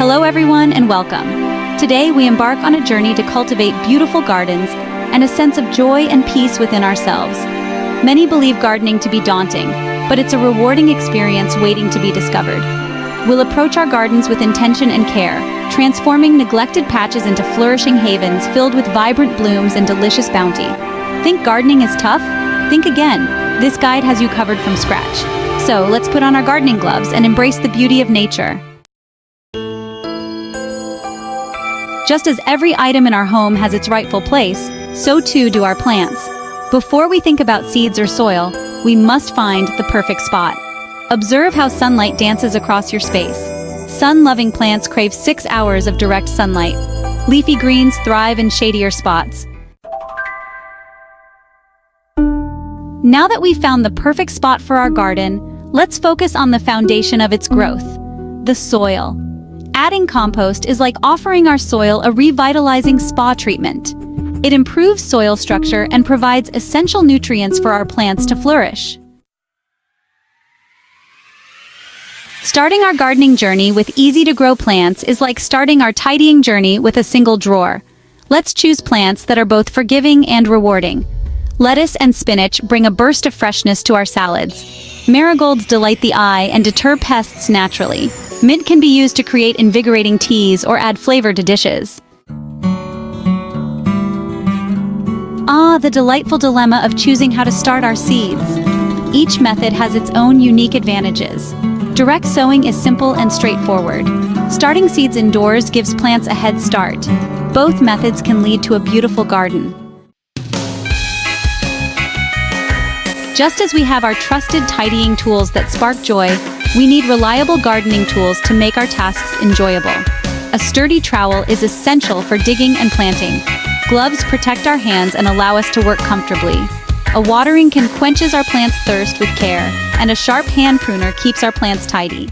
Hello everyone and welcome. Today we embark on a journey to cultivate beautiful gardens and a sense of joy and peace within ourselves. Many believe gardening to be daunting, but it's a rewarding experience waiting to be discovered. We'll approach our gardens with intention and care, transforming neglected patches into flourishing havens filled with vibrant blooms and delicious bounty. Think gardening is tough? Think again. This guide has you covered from scratch. So let's put on our gardening gloves and embrace the beauty of nature. Just as every item in our home has its rightful place, so too do our plants. Before we think about seeds or soil, we must find the perfect spot. Observe how sunlight dances across your space. Sun-loving plants crave 6 hours of direct sunlight. Leafy greens thrive in shadier spots. Now that we've found the perfect spot for our garden, let's focus on the foundation of its growth, the soil. Adding compost is like offering our soil a revitalizing spa treatment. It improves soil structure and provides essential nutrients for our plants to flourish. Starting our gardening journey with easy-to-grow plants is like starting our tidying journey with a single drawer. Let's choose plants that are both forgiving and rewarding. Lettuce and spinach bring a burst of freshness to our salads. Marigolds delight the eye and deter pests naturally. Mint can be used to create invigorating teas or add flavor to dishes. The delightful dilemma of choosing how to start our seeds. Each method has its own unique advantages. Direct sowing is simple and straightforward. Starting seeds indoors gives plants a head start. Both methods can lead to a beautiful garden. Just as we have our trusted tidying tools that spark joy, we need reliable gardening tools to make our tasks enjoyable. A sturdy trowel is essential for digging and planting. Gloves protect our hands and allow us to work comfortably. A watering can quenches our plants' thirst with care, and a sharp hand pruner keeps our plants tidy.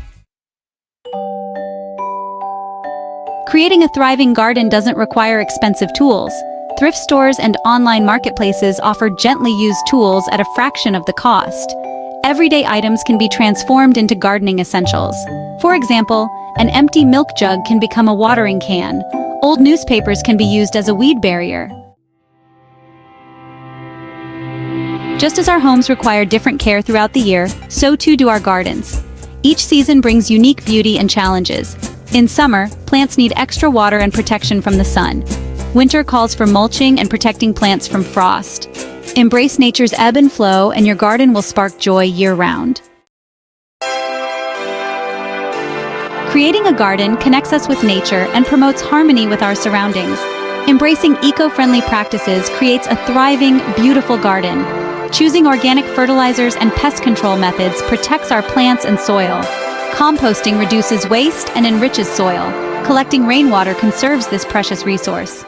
Creating a thriving garden doesn't require expensive tools. Thrift stores and online marketplaces offer gently used tools at a fraction of the cost. Everyday items can be transformed into gardening essentials. For example, an empty milk jug can become a watering can. Old newspapers can be used as a weed barrier. Just as our homes require different care throughout the year, so too do our gardens. Each season brings unique beauty and challenges. In summer, plants need extra water and protection from the sun. Winter calls for mulching and protecting plants from frost. Embrace nature's ebb and flow, and your garden will spark joy year-round. Creating a garden connects us with nature and promotes harmony with our surroundings. Embracing eco-friendly practices creates a thriving, beautiful garden. Choosing organic fertilizers and pest control methods protects our plants and soil. Composting reduces waste and enriches soil. Collecting rainwater conserves this precious resource.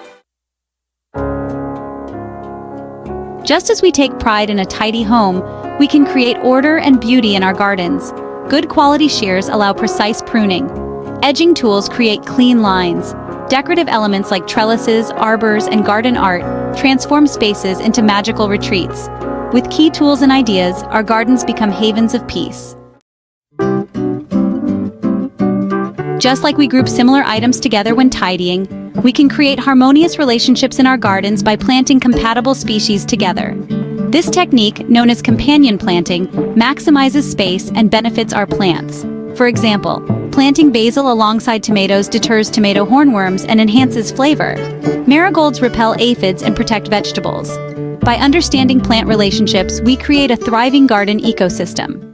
Just as we take pride in a tidy home, we can create order and beauty in our gardens. Good quality shears allow precise pruning. Edging tools create clean lines. Decorative elements like trellises, arbors, and garden art transform spaces into magical retreats. With key tools and ideas, our gardens become havens of peace. Just like we group similar items together when tidying, we can create harmonious relationships in our gardens by planting compatible species together. This technique, known as companion planting, maximizes space and benefits our plants. For example, planting basil alongside tomatoes deters tomato hornworms and enhances flavor. Marigolds repel aphids and protect vegetables. By understanding plant relationships, we create a thriving garden ecosystem.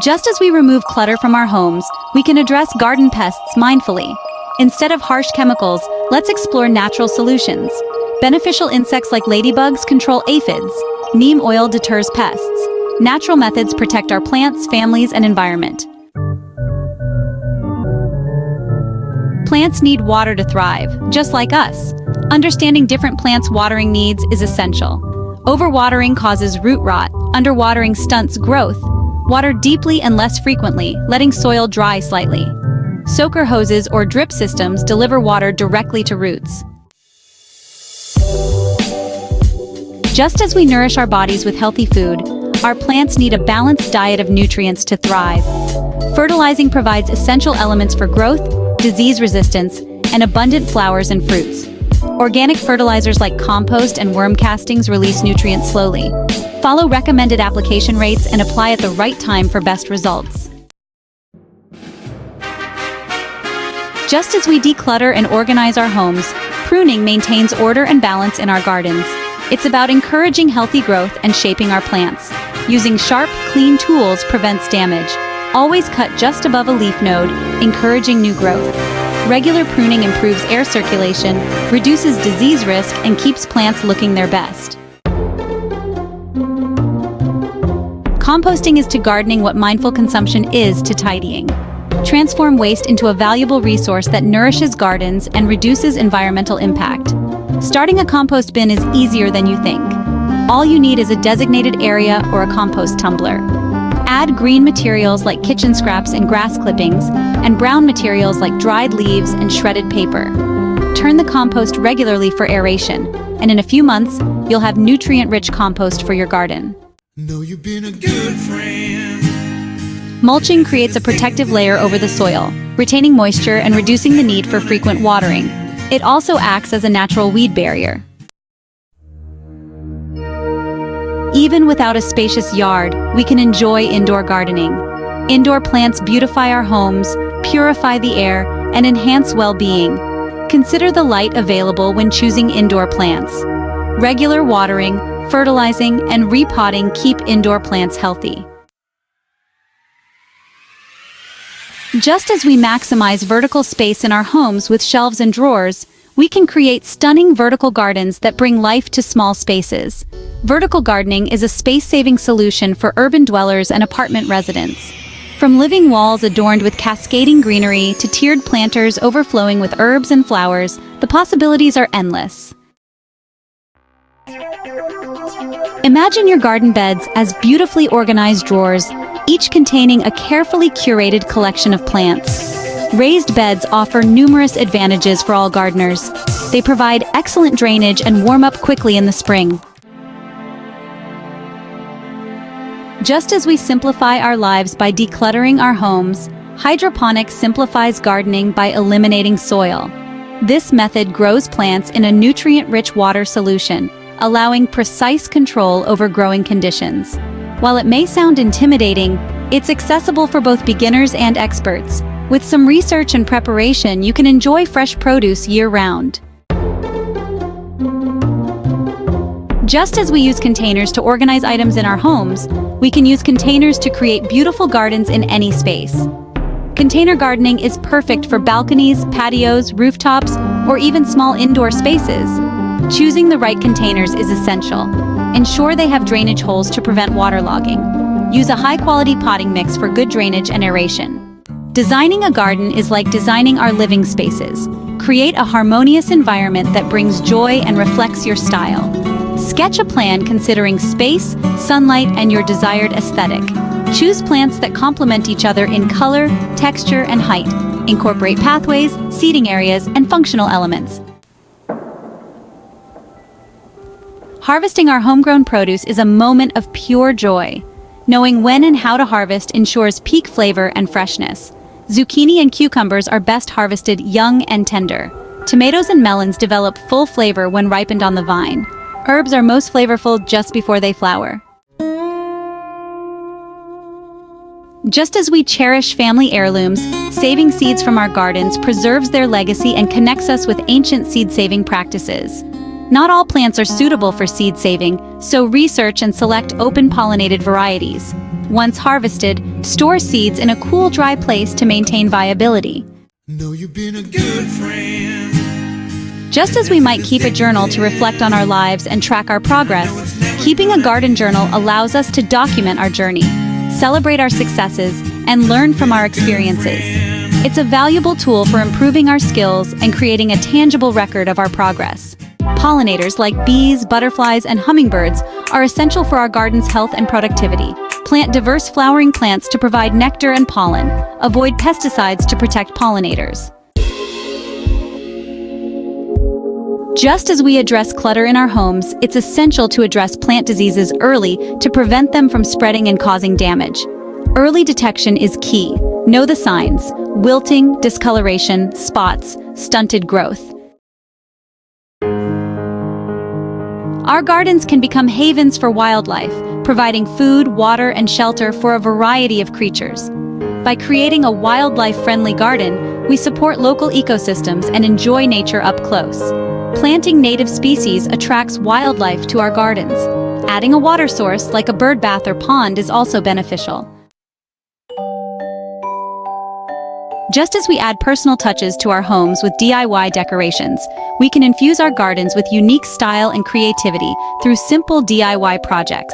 Just as we remove clutter from our homes, we can address garden pests mindfully. Instead of harsh chemicals, let's explore natural solutions. Beneficial insects like ladybugs control aphids. Neem oil deters pests. Natural methods protect our plants, families, and environment. Plants need water to thrive, just like us. Understanding different plants' watering needs is essential. Overwatering causes root rot. Underwatering stunts growth. Water deeply and less frequently, letting soil dry slightly. Soaker hoses or drip systems deliver water directly to roots. Just as we nourish our bodies with healthy food, our plants need a balanced diet of nutrients to thrive. Fertilizing provides essential elements for growth, disease resistance, and abundant flowers and fruits. Organic fertilizers like compost and worm castings release nutrients slowly. Follow recommended application rates and apply at the right time for best results. Just as we declutter and organize our homes, pruning maintains order and balance in our gardens. It's about encouraging healthy growth and shaping our plants. Using sharp, clean tools prevents damage. Always cut just above a leaf node, encouraging new growth. Regular pruning improves air circulation, reduces disease risk, and keeps plants looking their best. Composting is to gardening what mindful consumption is to tidying. Transform waste into a valuable resource that nourishes gardens and reduces environmental impact. Starting a compost bin is easier than you think. All you need is a designated area or a compost tumbler. Add green materials like kitchen scraps and grass clippings, and brown materials like dried leaves and shredded paper. Turn the compost regularly for aeration, and in a few months, you'll have nutrient-rich compost for your garden. Know you've been a good friend. Mulching creates a protective layer over the soil, retaining moisture and reducing the need for frequent watering. It also acts as a natural weed barrier. Even without a spacious yard, we can enjoy indoor gardening. Indoor plants beautify our homes, purify the air, and enhance well-being. Consider the light available when choosing indoor plants. Regular watering, fertilizing, and repotting keep indoor plants healthy. Just as we maximize vertical space in our homes with shelves and drawers, we can create stunning vertical gardens that bring life to small spaces. Vertical gardening is a space-saving solution for urban dwellers and apartment residents. From living walls adorned with cascading greenery to tiered planters overflowing with herbs and flowers, the possibilities are endless. Imagine your garden beds as beautifully organized drawers, each containing a carefully curated collection of plants. Raised beds offer numerous advantages for all gardeners. They provide excellent drainage and warm up quickly in the spring. Just as we simplify our lives by decluttering our homes, hydroponics simplifies gardening by eliminating soil. This method grows plants in a nutrient-rich water solution, allowing precise control over growing conditions. While it may sound intimidating, it's accessible for both beginners and experts. With some research and preparation, you can enjoy fresh produce year-round. Just as we use containers to organize items in our homes, we can use containers to create beautiful gardens in any space. Container gardening is perfect for balconies, patios, rooftops, or even small indoor spaces. Choosing the right containers is essential. Ensure they have drainage holes to prevent waterlogging. Use a high-quality potting mix for good drainage and aeration. Designing a garden is like designing our living spaces. Create a harmonious environment that brings joy and reflects your style. Sketch a plan considering space, sunlight, and your desired aesthetic. Choose plants that complement each other in color, texture, and height. Incorporate pathways, seating areas, and functional elements. Harvesting our homegrown produce is a moment of pure joy. Knowing when and how to harvest ensures peak flavor and freshness. Zucchini and cucumbers are best harvested young and tender. Tomatoes and melons develop full flavor when ripened on the vine. Herbs are most flavorful just before they flower. Just as we cherish family heirlooms, saving seeds from our gardens preserves their legacy and connects us with ancient seed-saving practices. Not all plants are suitable for seed saving, so research and select open-pollinated varieties. Once harvested, store seeds in a cool, dry place to maintain viability. Know you've been a good friend. Just as we might keep a journal to reflect on our lives and track our progress, keeping a garden journal allows us to document our journey, celebrate our successes, and learn from our experiences. It's a valuable tool for improving our skills and creating a tangible record of our progress. Pollinators like bees, butterflies, and hummingbirds are essential for our garden's health and productivity. Plant diverse flowering plants to provide nectar and pollen. Avoid pesticides to protect pollinators. Just as we address clutter in our homes, it's essential to address plant diseases early to prevent them from spreading and causing damage. Early detection is key. Know the signs: wilting, discoloration, spots, stunted growth. Our gardens can become havens for wildlife, providing food, water, and shelter for a variety of creatures. By creating a wildlife-friendly garden, we support local ecosystems and enjoy nature up close. Planting native species attracts wildlife to our gardens. Adding a water source like a bird bath or pond is also beneficial. Just as we add personal touches to our homes with DIY decorations, we can infuse our gardens with unique style and creativity through simple DIY projects.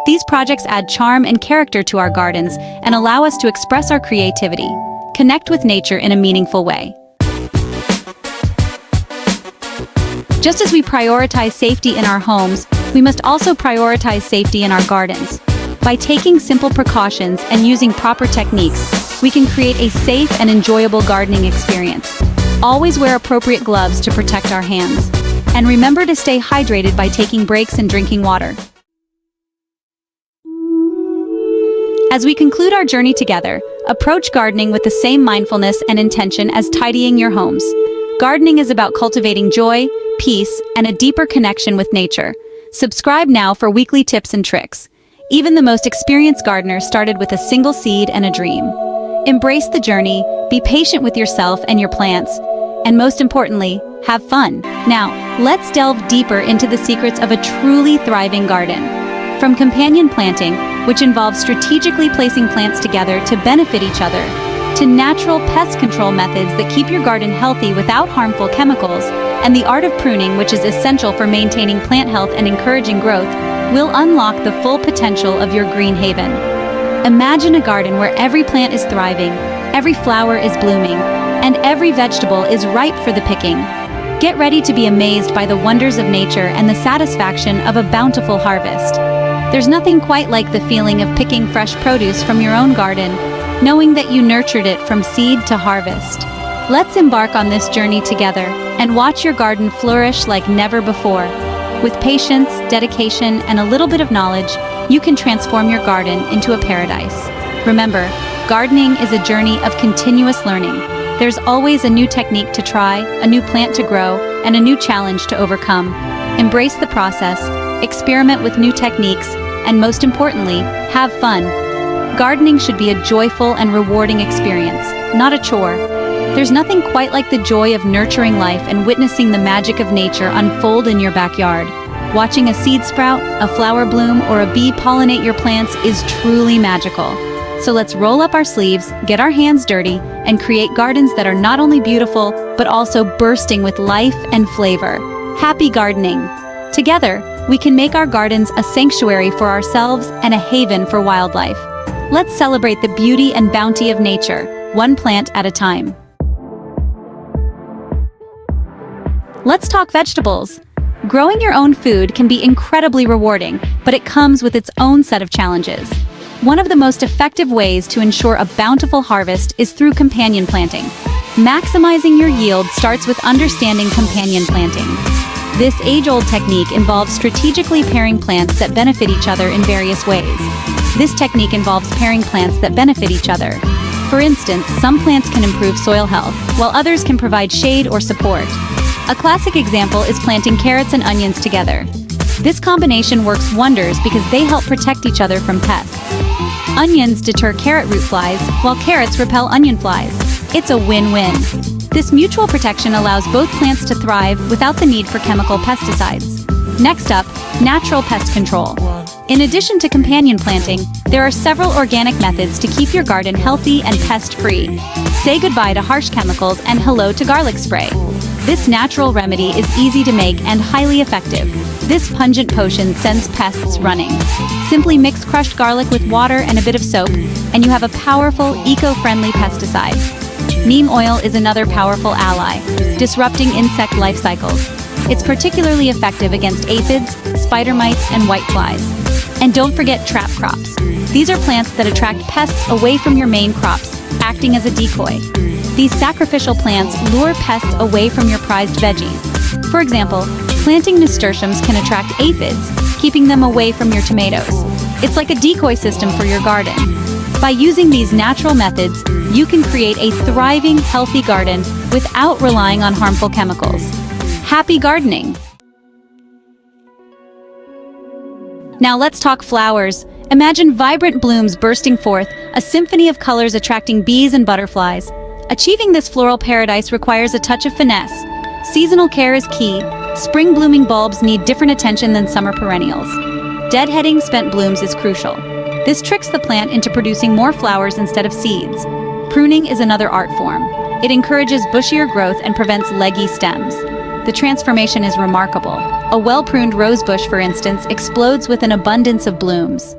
These projects add charm and character to our gardens and allow us to express our creativity, connect with nature in a meaningful way. Just as we prioritize safety in our homes, we must also prioritize safety in our gardens. By taking simple precautions and using proper techniques, we can create a safe and enjoyable gardening experience. Always wear appropriate gloves to protect our hands. And remember to stay hydrated by taking breaks and drinking water. As we conclude our journey together, approach gardening with the same mindfulness and intention as tidying your homes. Gardening is about cultivating joy, peace, and a deeper connection with nature. Subscribe now for weekly tips and tricks. Even the most experienced gardener started with a single seed and a dream. Embrace the journey, be patient with yourself and your plants, and most importantly, have fun. Now, let's delve deeper into the secrets of a truly thriving garden. From companion planting, which involves strategically placing plants together to benefit each other, to natural pest control methods that keep your garden healthy without harmful chemicals, and the art of pruning, which is essential for maintaining plant health and encouraging growth, will unlock the full potential of your green haven. Imagine a garden where every plant is thriving, every flower is blooming, and every vegetable is ripe for the picking. Get ready to be amazed by the wonders of nature and the satisfaction of a bountiful harvest. There's nothing quite like the feeling of picking fresh produce from your own garden, knowing that you nurtured it from seed to harvest. Let's embark on this journey together and watch your garden flourish like never before. With patience, dedication, and a little bit of knowledge, you can transform your garden into a paradise. Remember, gardening is a journey of continuous learning. There's always a new technique to try, a new plant to grow, and a new challenge to overcome. Embrace the process, experiment with new techniques, and most importantly, have fun. Gardening should be a joyful and rewarding experience, not a chore. There's nothing quite like the joy of nurturing life and witnessing the magic of nature unfold in your backyard. Watching a seed sprout, a flower bloom, or a bee pollinate your plants is truly magical. So let's roll up our sleeves, get our hands dirty, and create gardens that are not only beautiful, but also bursting with life and flavor. Happy gardening! Together, we can make our gardens a sanctuary for ourselves and a haven for wildlife. Let's celebrate the beauty and bounty of nature, one plant at a time. Let's talk vegetables. Growing your own food can be incredibly rewarding, but it comes with its own set of challenges. One of the most effective ways to ensure a bountiful harvest is through companion planting. Maximizing your yield starts with understanding companion planting. This age-old technique involves strategically pairing plants that benefit each other in various ways. This technique involves pairing plants that benefit each other. For instance, some plants can improve soil health, while others can provide shade or support. A classic example is planting carrots and onions together. This combination works wonders because they help protect each other from pests. Onions deter carrot root flies, while carrots repel onion flies. It's a win-win. This mutual protection allows both plants to thrive without the need for chemical pesticides. Next up, natural pest control. In addition to companion planting, there are several organic methods to keep your garden healthy and pest-free. Say goodbye to harsh chemicals and hello to garlic spray. This natural remedy is easy to make and highly effective. This pungent potion sends pests running. Simply mix crushed garlic with water and a bit of soap, and you have a powerful, eco-friendly pesticide. Neem oil is another powerful ally, disrupting insect life cycles. It's particularly effective against aphids, spider mites, and whiteflies. And don't forget trap crops. These are plants that attract pests away from your main crops, acting as a decoy. These sacrificial plants lure pests away from your prized veggies. For example, planting nasturtiums can attract aphids, keeping them away from your tomatoes. It's like a decoy system for your garden. By using these natural methods, you can create a thriving, healthy garden without relying on harmful chemicals. Happy gardening! Now let's talk flowers. Imagine vibrant blooms bursting forth, a symphony of colors attracting bees and butterflies. Achieving this floral paradise requires a touch of finesse. Seasonal care is key. Spring blooming bulbs need different attention than summer perennials. Deadheading spent blooms is crucial. This tricks the plant into producing more flowers instead of seeds. Pruning is another art form. It encourages bushier growth and prevents leggy stems. The transformation is remarkable. A well-pruned rosebush, for instance, explodes with an abundance of blooms.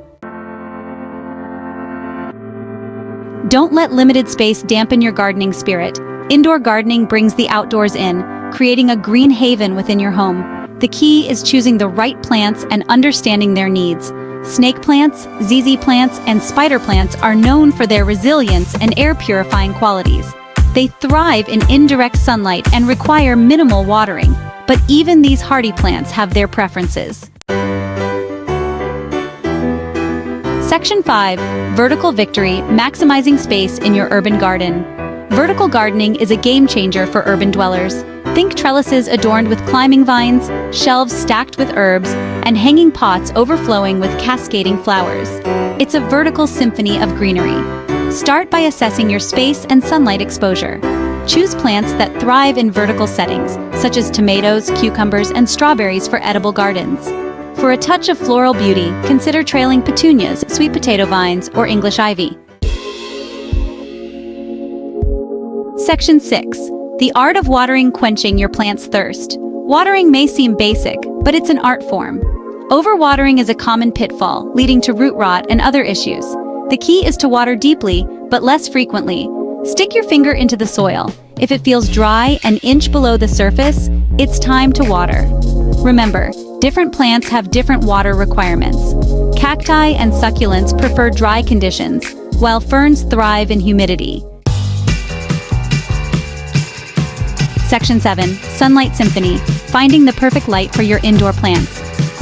Don't let limited space dampen your gardening spirit. Indoor gardening brings the outdoors in, creating a green haven within your home. The key is choosing the right plants and understanding their needs. Snake plants, ZZ plants, and spider plants are known for their resilience and air-purifying qualities. They thrive in indirect sunlight and require minimal watering, but even these hardy plants have their preferences. Section 5. Vertical Victory, Maximizing Space in Your Urban Garden. Vertical gardening is a game changer for urban dwellers. Think trellises adorned with climbing vines, shelves stacked with herbs, and hanging pots overflowing with cascading flowers. It's a vertical symphony of greenery. Start by assessing your space and sunlight exposure. Choose plants that thrive in vertical settings, such as tomatoes, cucumbers, and strawberries for edible gardens. For a touch of floral beauty, consider trailing petunias, sweet potato vines, or English ivy. Section 6. The art of watering, quenching your plant's thirst. Watering may seem basic, but it's an art form. Overwatering is a common pitfall, leading to root rot and other issues. The key is to water deeply, but less frequently. Stick your finger into the soil. If it feels dry, an inch below the surface, it's time to water. Remember, different plants have different water requirements. Cacti and succulents prefer dry conditions, while ferns thrive in humidity. Section 7. Sunlight Symphony, Finding the Perfect Light for Your Indoor Plants.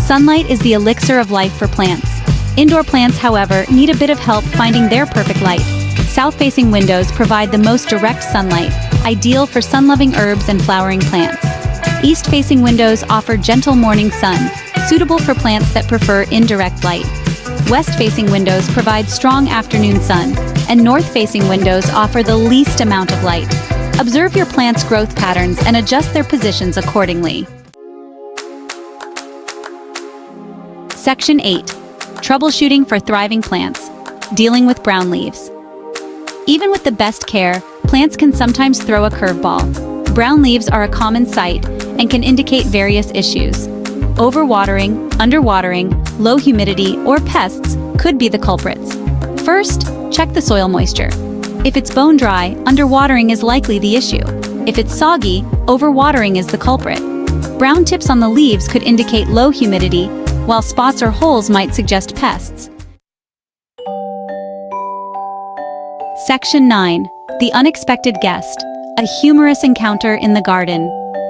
Sunlight is the elixir of life for plants. Indoor plants, however, need a bit of help finding their perfect light. South-facing windows provide the most direct sunlight, ideal for sun-loving herbs and flowering plants. East-facing windows offer gentle morning sun, suitable for plants that prefer indirect light. West-facing windows provide strong afternoon sun, and north-facing windows offer the least amount of light. Observe your plant's growth patterns and adjust their positions accordingly. Section 8. Troubleshooting for thriving plants. Dealing with brown leaves. Even with the best care, plants can sometimes throw a curveball. Brown leaves are a common sight and can indicate various issues. Overwatering, underwatering, low humidity, or pests could be the culprits. First, check the soil moisture. If it's bone dry, underwatering is likely the issue. If it's soggy, overwatering is the culprit. Brown tips on the leaves could indicate low humidity, while spots or holes might suggest pests. Section 9. The Unexpected Guest. A humorous encounter in the garden.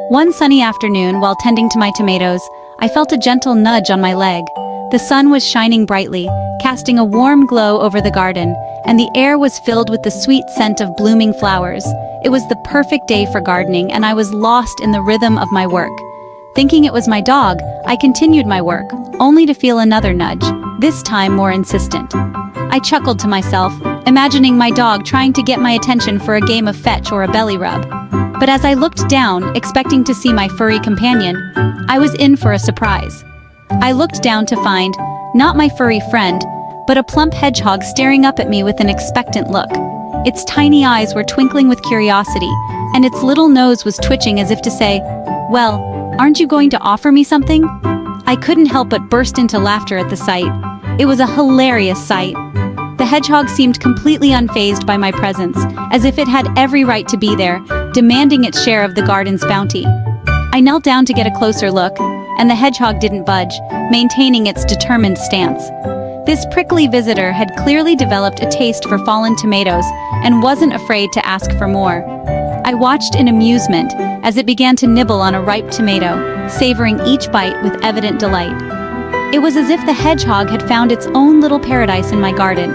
One sunny afternoon, while tending to my tomatoes, I felt a gentle nudge on my leg. The sun was shining brightly, casting a warm glow over the garden, and the air was filled with the sweet scent of blooming flowers. It was the perfect day for gardening, and I was lost in the rhythm of my work. Thinking it was my dog, I continued my work, only to feel another nudge, this time more insistent. I chuckled to myself, imagining my dog trying to get my attention for a game of fetch or a belly rub. But as I looked down, expecting to see my furry companion, I was in for a surprise. I looked down to find, not my furry friend, but a plump hedgehog staring up at me with an expectant look. Its tiny eyes were twinkling with curiosity, and its little nose was twitching as if to say, "Well, aren't you going to offer me something?" I couldn't help but burst into laughter at the sight. It was a hilarious sight. The hedgehog seemed completely unfazed by my presence, as if it had every right to be there, demanding its share of the garden's bounty. I knelt down to get a closer look, and the hedgehog didn't budge, maintaining its determined stance. This prickly visitor had clearly developed a taste for fallen tomatoes and wasn't afraid to ask for more. I watched in amusement as it began to nibble on a ripe tomato, savoring each bite with evident delight. It was as if the hedgehog had found its own little paradise in my garden.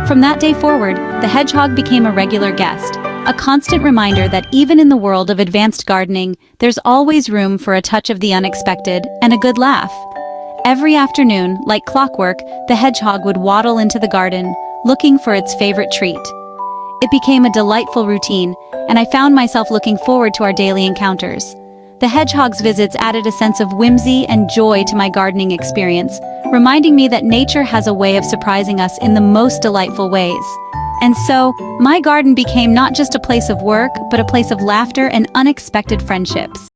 From that day forward, the hedgehog became a regular guest, a constant reminder that even in the world of advanced gardening, there's always room for a touch of the unexpected and a good laugh. Every afternoon, like clockwork, the hedgehog would waddle into the garden, looking for its favorite treat. It became a delightful routine, and I found myself looking forward to our daily encounters. The hedgehog's visits added a sense of whimsy and joy to my gardening experience, reminding me that nature has a way of surprising us in the most delightful ways. And so, my garden became not just a place of work, but a place of laughter and unexpected friendships.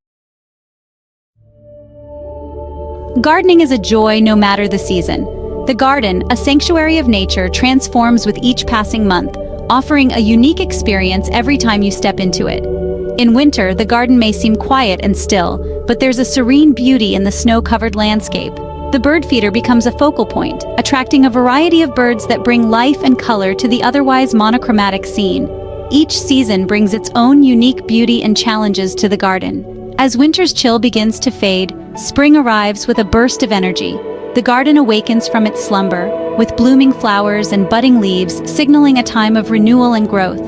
Gardening is a joy no matter the season. The garden, a sanctuary of nature, transforms with each passing month, offering a unique experience every time you step into it. In winter, the garden may seem quiet and still, but there's a serene beauty in the snow-covered landscape. The bird feeder becomes a focal point, attracting a variety of birds that bring life and color to the otherwise monochromatic scene. Each season brings its own unique beauty and challenges to the garden. As winter's chill begins to fade, spring arrives with a burst of energy. The garden awakens from its slumber, with blooming flowers and budding leaves signaling a time of renewal and growth.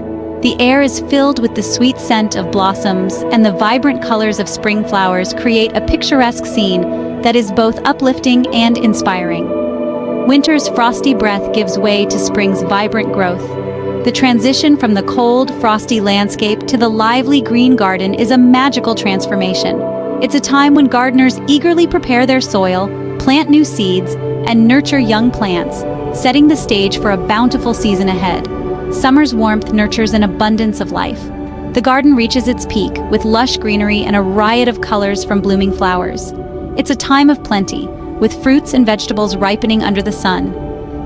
The air is filled with the sweet scent of blossoms, and the vibrant colors of spring flowers create a picturesque scene that is both uplifting and inspiring. Winter's frosty breath gives way to spring's vibrant growth. The transition from the cold, frosty landscape to the lively green garden is a magical transformation. It's a time when gardeners eagerly prepare their soil, plant new seeds, and nurture young plants, setting the stage for a bountiful season ahead. Summer's warmth nurtures an abundance of life. The garden reaches its peak with lush greenery and a riot of colors from blooming flowers. It's a time of plenty, with fruits and vegetables ripening under the sun.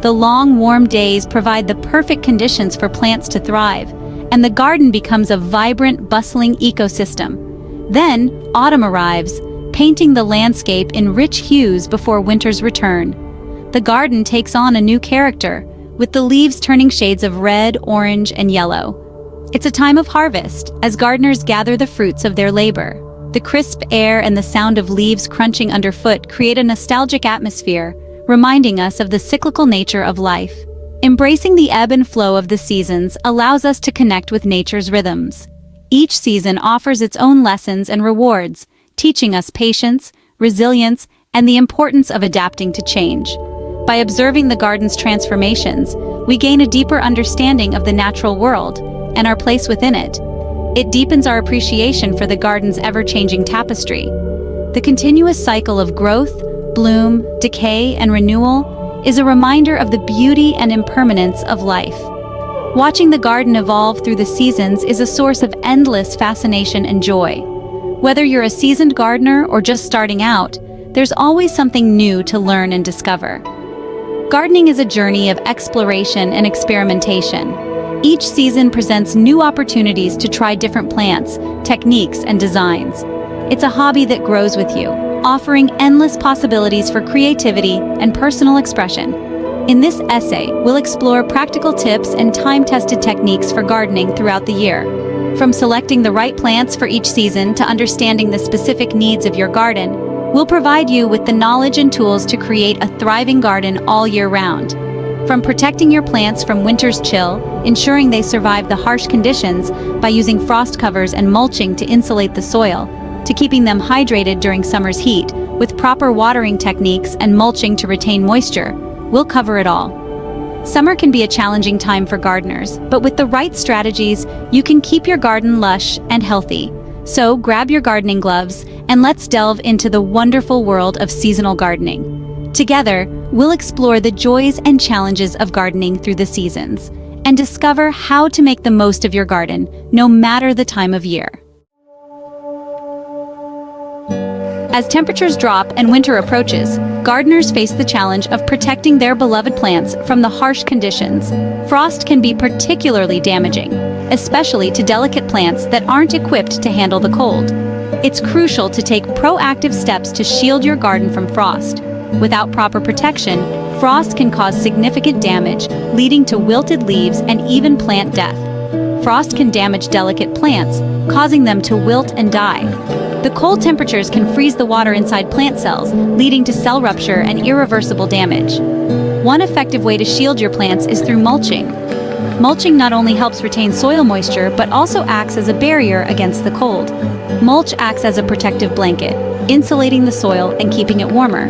The long, warm days provide the perfect conditions for plants to thrive, and the garden becomes a vibrant, bustling ecosystem. Then, autumn arrives, painting the landscape in rich hues before winter's return. The garden takes on a new character, with the leaves turning shades of red, orange, and yellow. It's a time of harvest, as gardeners gather the fruits of their labor. The crisp air and the sound of leaves crunching underfoot create a nostalgic atmosphere, reminding us of the cyclical nature of life. Embracing the ebb and flow of the seasons allows us to connect with nature's rhythms. Each season offers its own lessons and rewards, teaching us patience, resilience, and the importance of adapting to change. By observing the garden's transformations, we gain a deeper understanding of the natural world and our place within it. It deepens our appreciation for the garden's ever-changing tapestry. The continuous cycle of growth, bloom, decay, and renewal is a reminder of the beauty and impermanence of life. Watching the garden evolve through the seasons is a source of endless fascination and joy. Whether you're a seasoned gardener or just starting out, there's always something new to learn and discover. Gardening is a journey of exploration and experimentation. Each season presents new opportunities to try different plants, techniques, and designs. It's a hobby that grows with you, offering endless possibilities for creativity and personal expression. In this essay, we'll explore practical tips and time-tested techniques for gardening throughout the year. From selecting the right plants for each season to understanding the specific needs of your garden, we'll provide you with the knowledge and tools to create a thriving garden all year round. From protecting your plants from winter's chill, ensuring they survive the harsh conditions by using frost covers and mulching to insulate the soil, to keeping them hydrated during summer's heat with proper watering techniques and mulching to retain moisture, we'll cover it all. Summer can be a challenging time for gardeners, but with the right strategies, you can keep your garden lush and healthy. So grab your gardening gloves and let's delve into the wonderful world of seasonal gardening. Together, we'll explore the joys and challenges of gardening through the seasons and discover how to make the most of your garden, no matter the time of year. As temperatures drop and winter approaches, gardeners face the challenge of protecting their beloved plants from the harsh conditions. Frost can be particularly damaging, especially to delicate plants that aren't equipped to handle the cold. It's crucial to take proactive steps to shield your garden from frost. Without proper protection, frost can cause significant damage, leading to wilted leaves and even plant death. Frost can damage delicate plants, causing them to wilt and die. The cold temperatures can freeze the water inside plant cells, leading to cell rupture and irreversible damage. One effective way to shield your plants is through mulching. Mulching not only helps retain soil moisture, but also acts as a barrier against the cold. Mulch acts as a protective blanket, insulating the soil and keeping it warmer.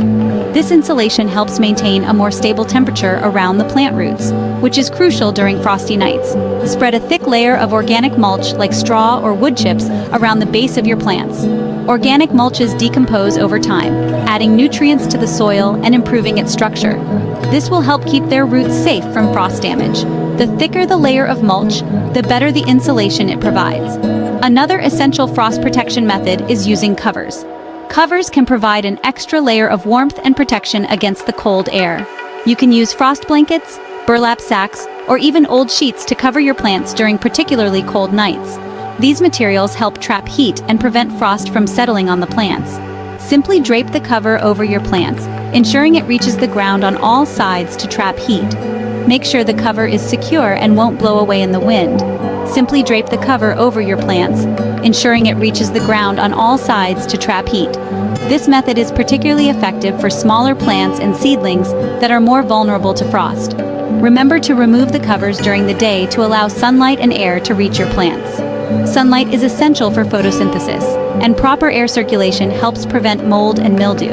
This insulation helps maintain a more stable temperature around the plant roots, which is crucial during frosty nights. Spread a thick layer of organic mulch like straw or wood chips around the base of your plants. Organic mulches decompose over time, adding nutrients to the soil and improving its structure. This will help keep their roots safe from frost damage. The thicker the layer of mulch, the better the insulation it provides. Another essential frost protection method is using covers. Covers can provide an extra layer of warmth and protection against the cold air. You can use frost blankets, burlap sacks, or even old sheets to cover your plants during particularly cold nights. These materials help trap heat and prevent frost from settling on the plants. Simply drape the cover over your plants, ensuring it reaches the ground on all sides to trap heat. Make sure the cover is secure and won't blow away in the wind. Simply drape the cover over your plants, ensuring it reaches the ground on all sides to trap heat. This method is particularly effective for smaller plants and seedlings that are more vulnerable to frost. Remember to remove the covers during the day to allow sunlight and air to reach your plants. Sunlight is essential for photosynthesis, and proper air circulation helps prevent mold and mildew.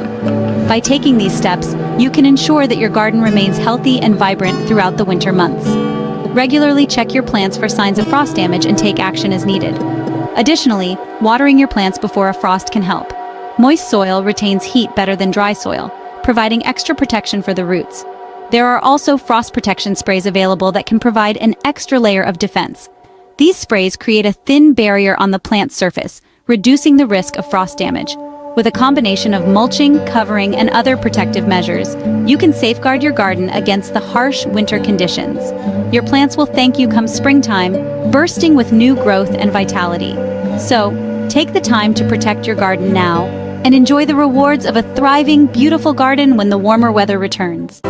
By taking these steps, you can ensure that your garden remains healthy and vibrant throughout the winter months. Regularly check your plants for signs of frost damage and take action as needed. Additionally, watering your plants before a frost can help. Moist soil retains heat better than dry soil, providing extra protection for the roots. There are also frost protection sprays available that can provide an extra layer of defense. These sprays create a thin barrier on the plant's surface, reducing the risk of frost damage. With a combination of mulching, covering, and other protective measures, you can safeguard your garden against the harsh winter conditions. Your plants will thank you come springtime, bursting with new growth and vitality. So, take the time to protect your garden now, and enjoy the rewards of a thriving, beautiful garden when the warmer weather returns.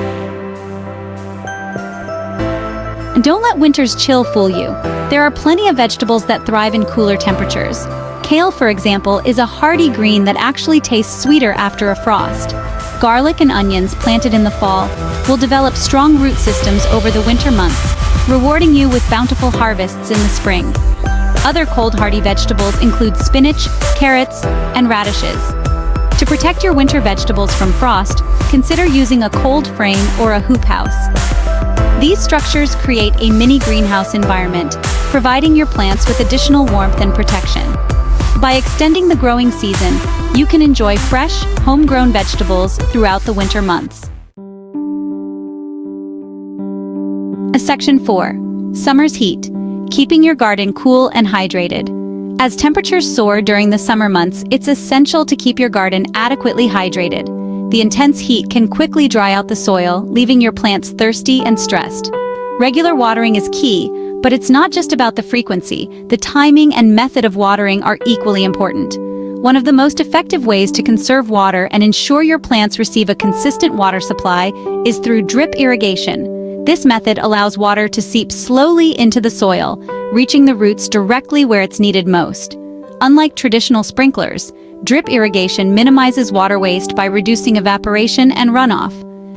And don't let winter's chill fool you. There are plenty of vegetables that thrive in cooler temperatures. Kale, for example, is a hardy green that actually tastes sweeter after a frost. Garlic and onions planted in the fall will develop strong root systems over the winter months, rewarding you with bountiful harvests in the spring. Other cold-hardy vegetables include spinach, carrots, and radishes. To protect your winter vegetables from frost, consider using a cold frame or a hoop house. These structures create a mini greenhouse environment, providing your plants with additional warmth and protection. By extending the growing season, you can enjoy fresh, homegrown vegetables throughout the winter months. Section 4. Summer's heat. Keeping your garden cool and hydrated. As temperatures soar during the summer months, it's essential to keep your garden adequately hydrated. The intense heat can quickly dry out the soil, leaving your plants thirsty and stressed. Regular watering is key, but it's not just about the frequency. The timing and method of watering are equally important. One of the most effective ways to conserve water and ensure your plants receive a consistent water supply is through drip irrigation. This method allows water to seep slowly into the soil, reaching the roots directly where it's needed most. Unlike traditional sprinklers, drip irrigation minimizes water waste by reducing evaporation and runoff.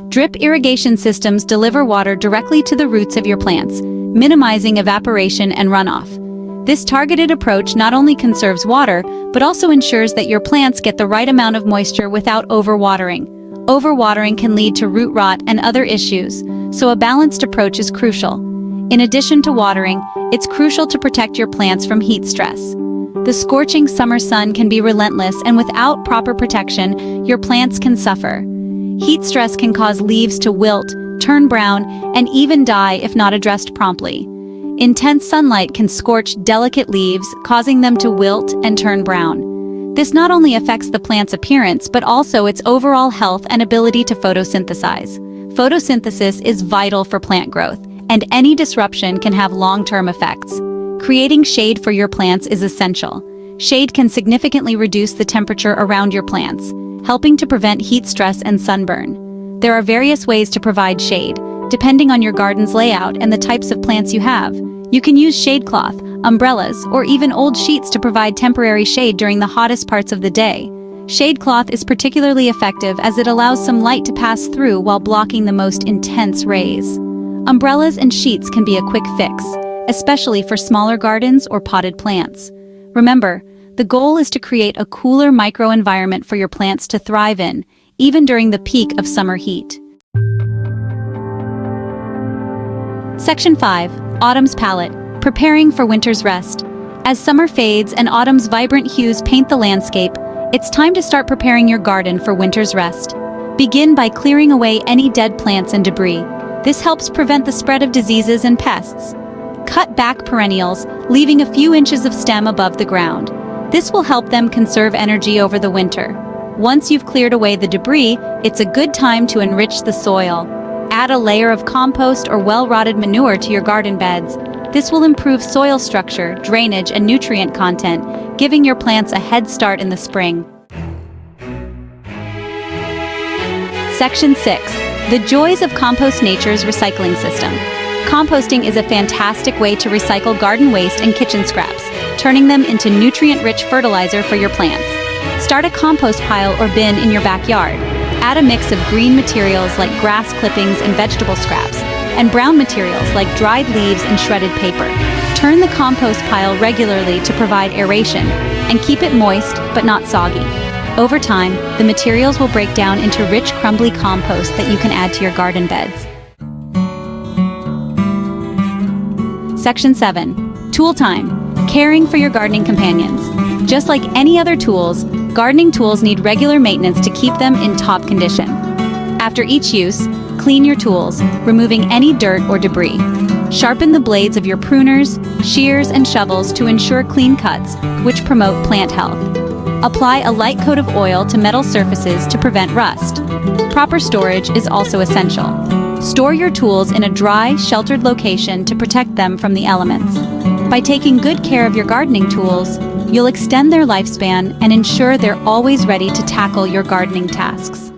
Drip irrigation systems deliver water directly to the roots of your plants, minimizing evaporation and runoff. This targeted approach not only conserves water, but also ensures that your plants get the right amount of moisture without overwatering. Overwatering can lead to root rot and other issues, so a balanced approach is crucial. In addition to watering, it's crucial to protect your plants from heat stress. The scorching summer sun can be relentless, and without proper protection, your plants can suffer. Heat stress can cause leaves to wilt, turn brown, and even die if not addressed promptly. Intense sunlight can scorch delicate leaves, causing them to wilt and turn brown. This not only affects the plant's appearance, but also its overall health and ability to photosynthesize. Photosynthesis is vital for plant growth, and any disruption can have long-term effects. Creating shade for your plants is essential. Shade can significantly reduce the temperature around your plants, helping to prevent heat stress and sunburn. There are various ways to provide shade, depending on your garden's layout and the types of plants you have. You can use shade cloth, umbrellas, or even old sheets to provide temporary shade during the hottest parts of the day. Shade cloth is particularly effective as it allows some light to pass through while blocking the most intense rays. Umbrellas and sheets can be a quick fix, especially for smaller gardens or potted plants. Remember, the goal is to create a cooler microenvironment for your plants to thrive in, even during the peak of summer heat. Section 5. Autumn's Palette. Preparing for winter's rest. As summer fades and autumn's vibrant hues paint the landscape, it's time to start preparing your garden for winter's rest. Begin by clearing away any dead plants and debris. This helps prevent the spread of diseases and pests. Cut back perennials, leaving a few inches of stem above the ground. This will help them conserve energy over the winter. Once you've cleared away the debris, it's a good time to enrich the soil. Add a layer of compost or well-rotted manure to your garden beds. This will improve soil structure, drainage, and nutrient content, giving your plants a head start in the spring. Section 6. The joys of Compost Nature's recycling system. Composting is a fantastic way to recycle garden waste and kitchen scraps, turning them into nutrient-rich fertilizer for your plants. Start a compost pile or bin in your backyard. Add a mix of green materials like grass clippings and vegetable scraps, and brown materials like dried leaves and shredded paper. Turn the compost pile regularly to provide aeration, and keep it moist but not soggy. Over time, the materials will break down into rich, crumbly compost that you can add to your garden beds. Section 7. Tool time. Caring for your gardening companions. Just like any other tools, gardening tools need regular maintenance to keep them in top condition. After each use, clean your tools, removing any dirt or debris. Sharpen the blades of your pruners, shears, and shovels to ensure clean cuts, which promote plant health. Apply a light coat of oil to metal surfaces to prevent rust. Proper storage is also essential. Store your tools in a dry, sheltered location to protect them from the elements. By taking good care of your gardening tools, you'll extend their lifespan and ensure they're always ready to tackle your gardening tasks.